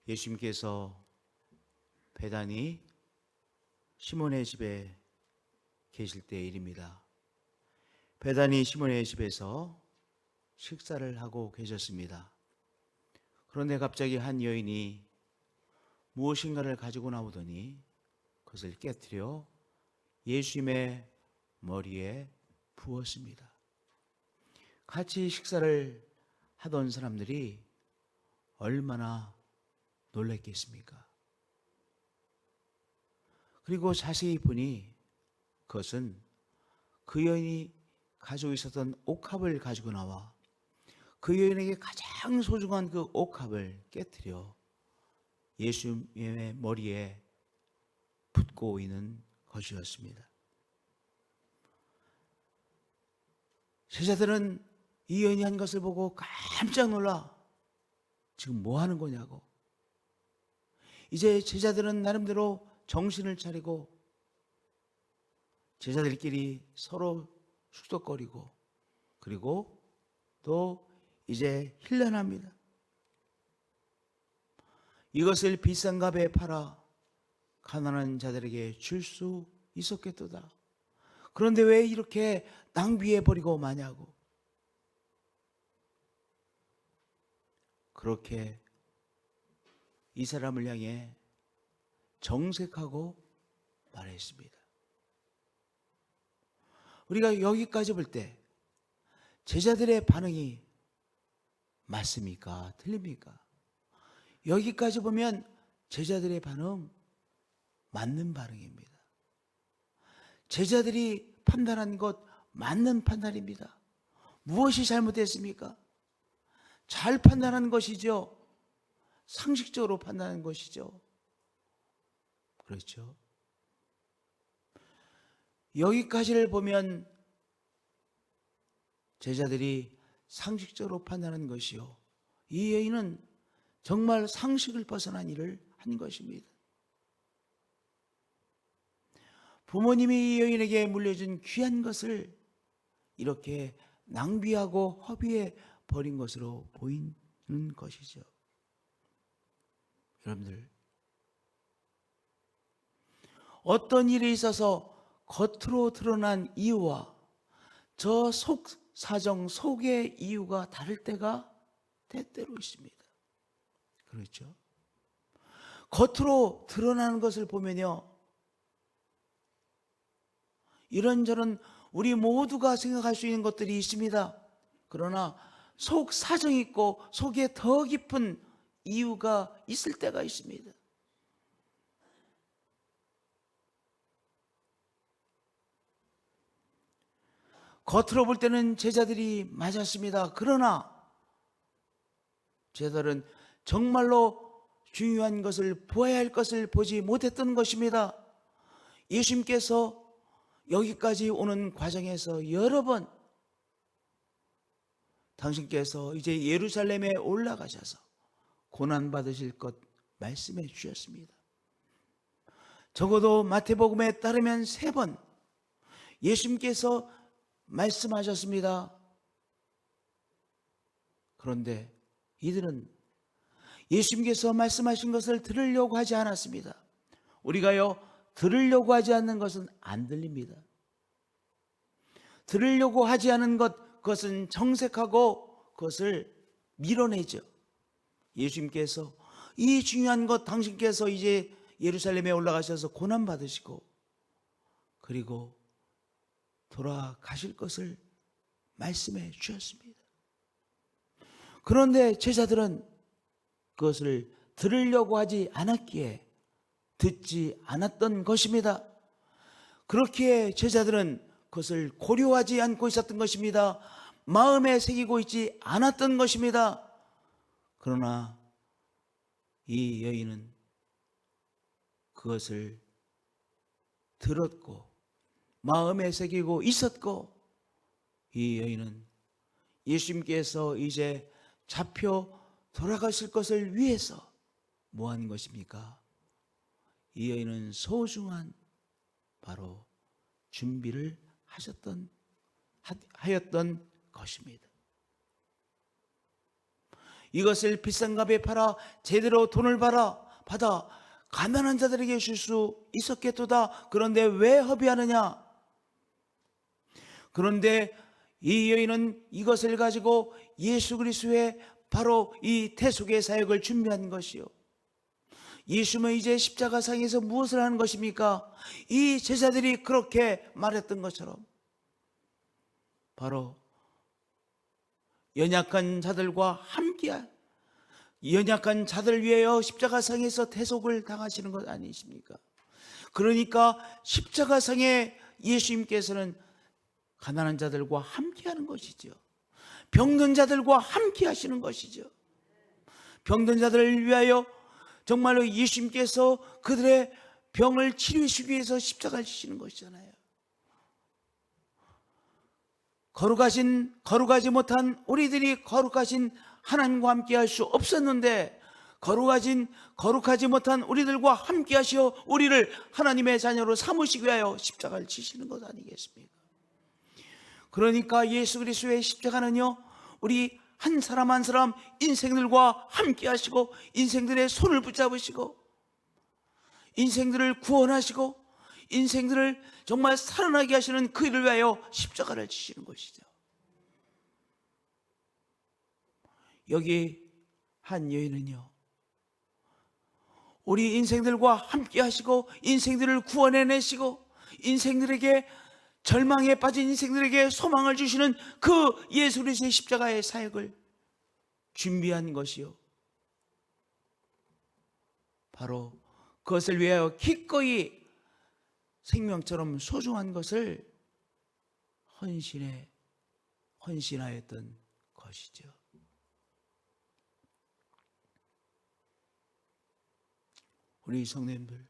예수님께서 베다니 시몬의 집에 계실 때의 일입니다. 베다니 시몬의 집에서 식사를 하고 계셨습니다. 그런데 갑자기 한 여인이 무엇인가를 가지고 나오더니 그것을 깨뜨려 예수님의 머리에 부었습니다. 같이 식사를 하던 사람들이 얼마나 놀랐겠습니까? 그리고 자세히 보니 그것은 그 여인이 가지고 있었던 옥합을 가지고 나와 그 여인에게 가장 소중한 그 옥합을 깨뜨려 예수님의 머리에 붓고 있는 것이었습니다. 제자들은 이 여인이 한 것을 보고 깜짝 놀라 지금 뭐 하는 거냐고. 이제 제자들은 나름대로 정신을 차리고 제자들끼리 서로 숙덕거리고 그리고 또 이제 힐난합니다. 이것을 비싼 값에 팔아 가난한 자들에게 줄 수 있었겠도다. 그런데 왜 이렇게 낭비해 버리고 마냐고. 그렇게 이 사람을 향해 정색하고 말했습니다. 우리가 여기까지 볼 때 제자들의 반응이 맞습니까? 틀립니까? 여기까지 보면 제자들의 반응 맞는 반응입니다. 제자들이 판단한 것 맞는 판단입니다. 무엇이 잘못됐습니까? 잘 판단한 것이죠. 상식적으로 판단한 것이죠. 그렇죠. 여기까지를 보면 제자들이 상식적으로 판단한 것이요. 이 여인은 정말 상식을 벗어난 일을 한 것입니다. 부모님이 이 여인에게 물려준 귀한 것을 이렇게 낭비하고 허비해 버린 것으로 보이는 것이죠. 여러분들, 어떤 일이 있어서 겉으로 드러난 이유와 저 속 사정 속의 이유가 다를 때가 때때로 있습니다. 그렇죠? 겉으로 드러나는 것을 보면요, 이런저런 우리 모두가 생각할 수 있는 것들이 있습니다. 그러나 속 사정이 있고 속에 더 깊은 이유가 있을 때가 있습니다. 겉으로 볼 때는 제자들이 맞았습니다. 그러나 제자들은 정말로 중요한 것을 보아야 할 것을 보지 못했던 것입니다. 예수님께서 여기까지 오는 과정에서 여러 번 당신께서 이제 예루살렘에 올라가셔서 고난받으실 것 말씀해 주셨습니다. 적어도 마태복음에 따르면 3번 예수님께서 말씀하셨습니다. 그런데 이들은 예수님께서 말씀하신 것을 들으려고 하지 않았습니다. 우리가요, 들으려고 하지 않는 것은 안 들립니다. 들으려고 하지 않은 그것은 정색하고 그것을 밀어내죠. 예수님께서 이 중요한 것 당신께서 이제 예루살렘에 올라가셔서 고난받으시고 그리고 돌아가실 것을 말씀해 주셨습니다. 그런데 제자들은 그것을 들으려고 하지 않았기에 듣지 않았던 것입니다. 그렇기에 제자들은 그것을 고려하지 않고 있었던 것입니다. 마음에 새기고 있지 않았던 것입니다. 그러나 이 여인은 그것을 들었고 마음에 새기고 있었고, 이 여인은 예수님께서 이제 잡혀 돌아가실 것을 위해서 뭐 하는 것입니까? 이 여인은 소중한 바로 준비를 하였던 것입니다. 이것을 비싼 값에 팔아 제대로 돈을 받아 가난한 자들에게 줄 수 있었겠도다. 그런데 왜 허비하느냐? 그런데 이 여인은 이것을 가지고 예수 그리스도의 바로 이 대속의 사역을 준비한 것이요. 예수는 이제 십자가상에서 무엇을 하는 것입니까? 이 제자들이 그렇게 말했던 것처럼 바로 연약한 자들과 함께, 연약한 자들 위하여 십자가상에서 대속을 당하시는 것 아니십니까? 그러니까 십자가상에 예수님께서는 가난한 자들과 함께 하는 것이죠. 병든 자들과 함께 하시는 것이죠. 병든 자들을 위하여 정말로 예수님께서 그들의 병을 치료하시기 위해서 십자가를 지시는 것이잖아요. 거룩하지 못한 우리들이 거룩하신 하나님과 함께 할 수 없었는데 거룩하지 못한 우리들과 함께 하시어 우리를 하나님의 자녀로 삼으시기 위하여 십자가를 지시는 것 아니겠습니까? 그러니까 예수 그리스도의 십자가는요, 우리 한 사람 한 사람 인생들과 함께 하시고 인생들의 손을 붙잡으시고 인생들을 구원하시고 인생들을 정말 살아나게 하시는 그 일을 위하여 십자가를 지시는 것이죠. 여기 한 여인은요, 우리 인생들과 함께 하시고 인생들을 구원해내시고 인생들에게 절망에 빠진 인생들에게 소망을 주시는 그 예수 그리스도의 십자가의 사역을 준비한 것이요, 바로 그것을 위하여 기꺼이 생명처럼 소중한 것을 헌신하였던 것이죠. 우리 성도님들,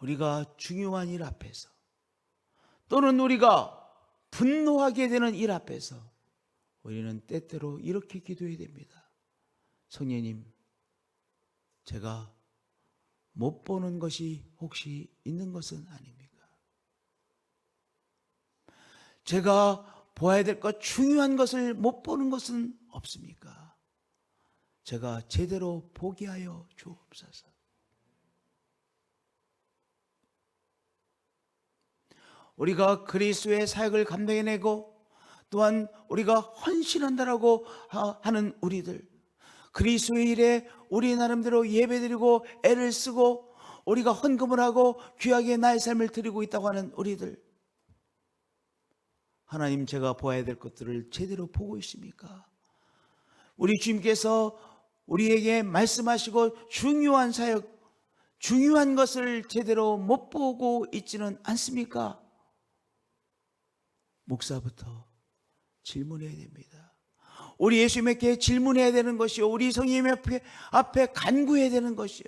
우리가 중요한 일 앞에서 또는 우리가 분노하게 되는 일 앞에서 우리는 때때로 이렇게 기도해야 됩니다. 성령님, 제가 못 보는 것이 혹시 있는 것은 아닙니까? 제가 보아야 될 것, 중요한 것을 못 보는 것은 없습니까? 제가 제대로 보게 하여 주옵소서. 우리가 그리스도의 사역을 감당해내고 또한 우리가 헌신한다라고 하는 우리들, 그리스도의 일에 우리 나름대로 예배드리고 애를 쓰고 우리가 헌금을 하고 귀하게 나의 삶을 드리고 있다고 하는 우리들, 하나님, 제가 보아야 될 것들을 제대로 보고 있습니까? 우리 주님께서 우리에게 말씀하시고 중요한 사역, 중요한 것을 제대로 못 보고 있지는 않습니까? 목사부터 질문해야 됩니다. 우리 예수님께 질문해야 되는 것이요, 우리 성님 앞에 간구해야 되는 것이요,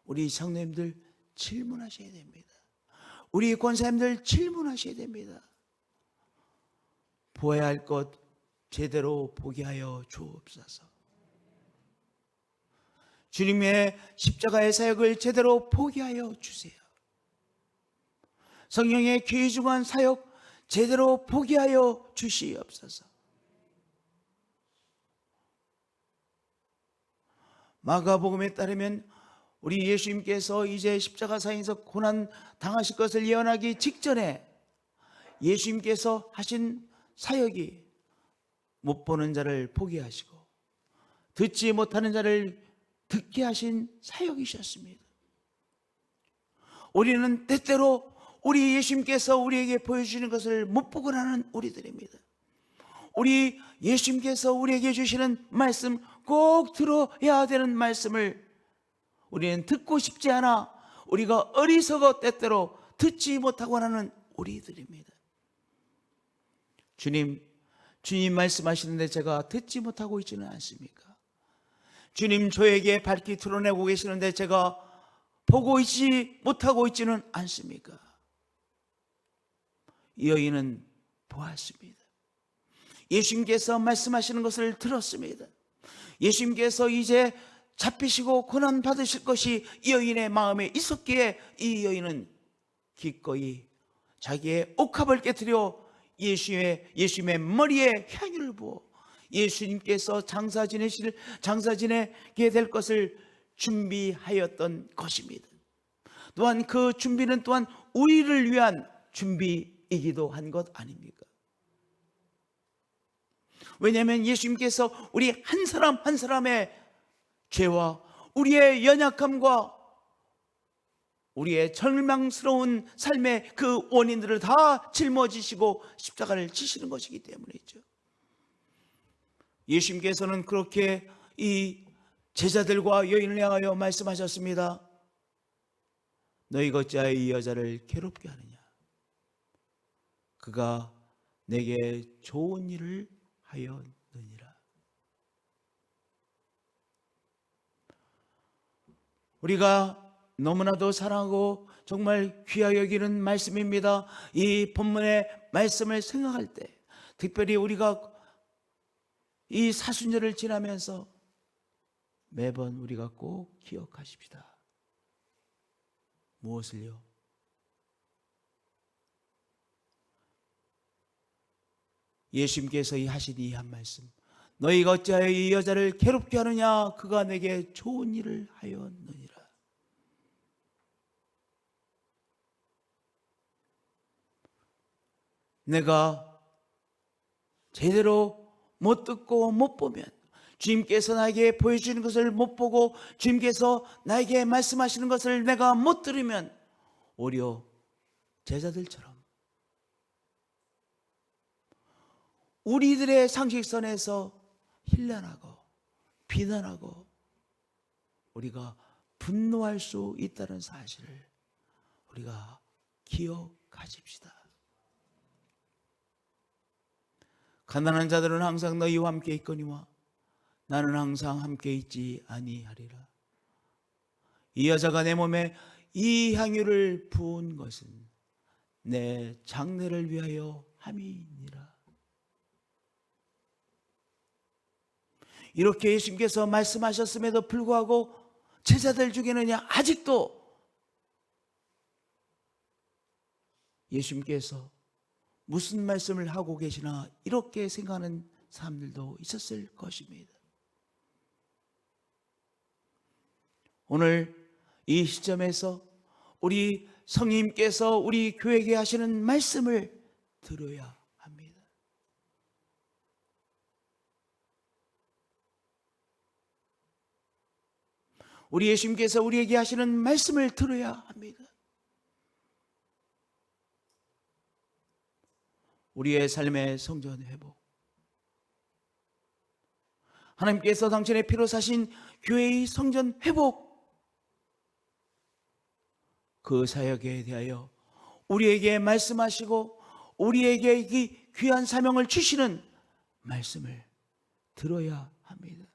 우리 성도님들 질문하셔야 됩니다. 우리 권사님들 질문하셔야 됩니다. 보아야 할 것 제대로 보게 하여 주옵소서. 주님의 십자가의 사역을 제대로 보게 하여 주세요. 성령의 귀중한 사역 제대로 보게 하여 주시옵소서. 마가복음에 따르면 우리 예수님께서 이제 십자가상에서 고난 당하실 것을 예언하기 직전에 예수님께서 하신 사역이 못 보는 자를 보게 하시고 듣지 못하는 자를 듣게 하신 사역이셨습니다. 우리는 때때로 우리 예수님께서 우리에게 보여주시는 것을 못 보고 하는 우리들입니다. 우리 예수님께서 우리에게 주시는 말씀, 꼭 들어야 되는 말씀을 우리는 듣고 싶지 않아 우리가 어리석어 때때로 듣지 못하고 하는 우리들입니다. 주님 말씀하시는데 제가 듣지 못하고 있지는 않습니까? 주님, 저에게 밝히 드러내고 계시는데 제가 보고 있지 못하고 있지는 않습니까? 이 여인은 보았습니다. 예수님께서 말씀하시는 것을 들었습니다. 예수님께서 이제 잡히시고 고난 받으실 것이 이 여인의 마음에 있었기에 이 여인은 기꺼이 자기의 옥합을 깨뜨려 예수님의 머리에 향유를 부어 예수님께서 장사 지내게 될 것을 준비하였던 것입니다. 또한 그 준비는 또한 우리를 위한 준비이기도 한 것 아닙니까? 왜냐하면 예수님께서 우리 한 사람 한 사람의 죄와 우리의 연약함과 우리의 절망스러운 삶의 그 원인들을 다 짊어지시고 십자가를 지시는 것이기 때문이죠. 예수님께서는 그렇게 이 제자들과 여인을 향하여 말씀하셨습니다. 너희가 어찌하여 이 여자를 괴롭게 하느냐? 그가 내게 좋은 일을 하였느니라. 우리가 너무나도 사랑하고 정말 귀하게 여기는 말씀입니다. 이 본문의 말씀을 생각할 때, 특별히 우리가 이 사순절을 지나면서 매번 우리가 꼭 기억하십시다. 무엇을요? 예수님께서 하신 이 한 말씀, 너희가 어찌하여 이 여자를 괴롭게 하느냐? 그가 내게 좋은 일을 하였느니라. 내가 제대로 못 듣고 못 보면, 주님께서 나에게 보여주시는 것을 못 보고 주님께서 나에게 말씀하시는 것을 내가 못 들으면 오히려 제자들처럼 우리들의 상식선에서 힐난하고 비난하고 우리가 분노할 수 있다는 사실을 우리가 기억하십시다. 가난한 자들은 항상 너희와 함께 있거니와 나는 항상 함께 있지 아니하리라. 이 여자가 내 몸에 이 향유를 부은 것은 내 장례를 위하여 함이니라. 이렇게 예수님께서 말씀하셨음에도 불구하고 제자들 중에는 아직도 예수님께서 무슨 말씀을 하고 계시나 이렇게 생각하는 사람들도 있었을 것입니다. 오늘 이 시점에서 우리 성령님께서 우리 교회에게 하시는 말씀을 들어야 합니다. 우리 예수님께서 우리에게 하시는 말씀을 들어야 합니다. 우리의 삶의 성전 회복, 하나님께서 당신의 피로 사신 교회의 성전 회복, 그 사역에 대하여 우리에게 말씀하시고 우리에게 이 귀한 사명을 주시는 말씀을 들어야 합니다.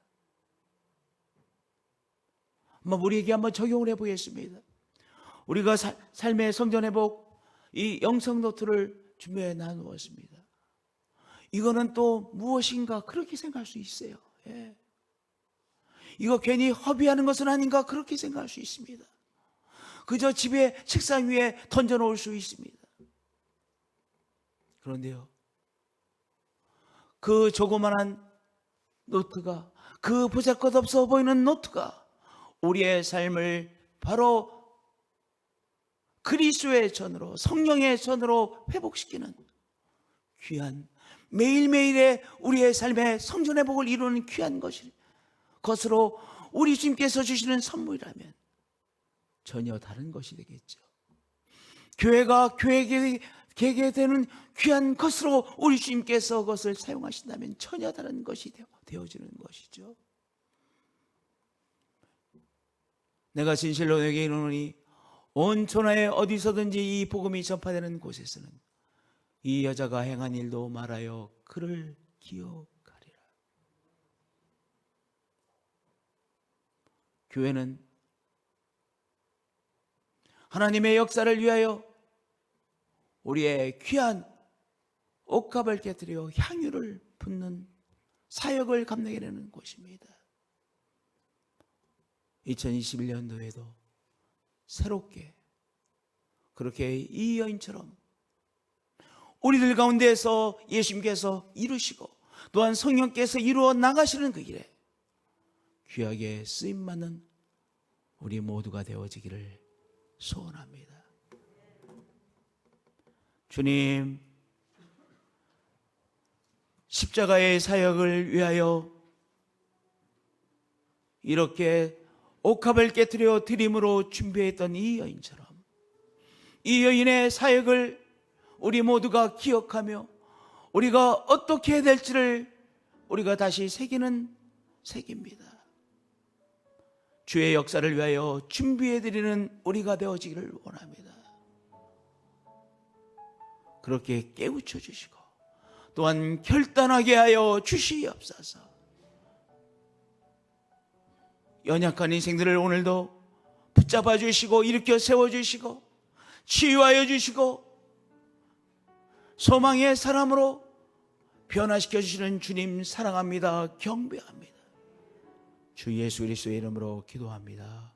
한번 우리에게 한번 적용을 해보겠습니다. 우리가 삶의 성전 회복 이 영성 노트를 준비해 나누었습니다. 이거는 또 무엇인가 그렇게 생각할 수 있어요. 예. 이거 괜히 허비하는 것은 아닌가 그렇게 생각할 수 있습니다. 그저 집에 책상 위에 던져놓을 수 있습니다. 그런데요, 그 조그만한 노트가, 그 보잘것없어 보이는 노트가 우리의 삶을 바로 그리스도의 전으로, 성령의 전으로 회복시키는 귀한, 매일매일의 우리의 삶의 성전 회복을 이루는 귀한 것으로 우리 주님께서 주시는 선물이라면 전혀 다른 것이 되겠죠. 교회가 교회에게 되는 귀한 것으로 우리 주님께서 그것을 사용하신다면 전혀 다른 것이 되어지는 것이죠. 내가 진실로 너에게 이르노니 온 천하에 어디서든지 이 복음이 전파되는 곳에서는 이 여자가 행한 일도 말하여 그를 기억하리라. 교회는 하나님의 역사를 위하여 우리의 귀한 옥합을 깨뜨려 향유를 붓는 사역을 감당해 내는 곳입니다. 2021년도에도 새롭게 그렇게 이 여인처럼 우리들 가운데에서 예수님께서 이루시고 또한 성령께서 이루어 나가시는 그 일에 귀하게 쓰임받는 우리 모두가 되어지기를 소원합니다. 주님, 십자가의 사역을 위하여 이렇게 옥합을 깨뜨려 드림으로 준비했던 이 여인처럼 이 여인의 사역을 우리 모두가 기억하며 우리가 어떻게 해야 될지를 우리가 다시 새기는 새깁니다. 주의 역사를 위하여 준비해드리는 우리가 되어지기를 원합니다. 그렇게 깨우쳐 주시고 또한 결단하게 하여 주시옵소서. 연약한 인생들을 오늘도 붙잡아 주시고 일으켜 세워주시고 치유하여 주시고 소망의 사람으로 변화시켜 주시는 주님 사랑합니다. 경배합니다. 주 예수 그리스도의 이름으로 기도합니다.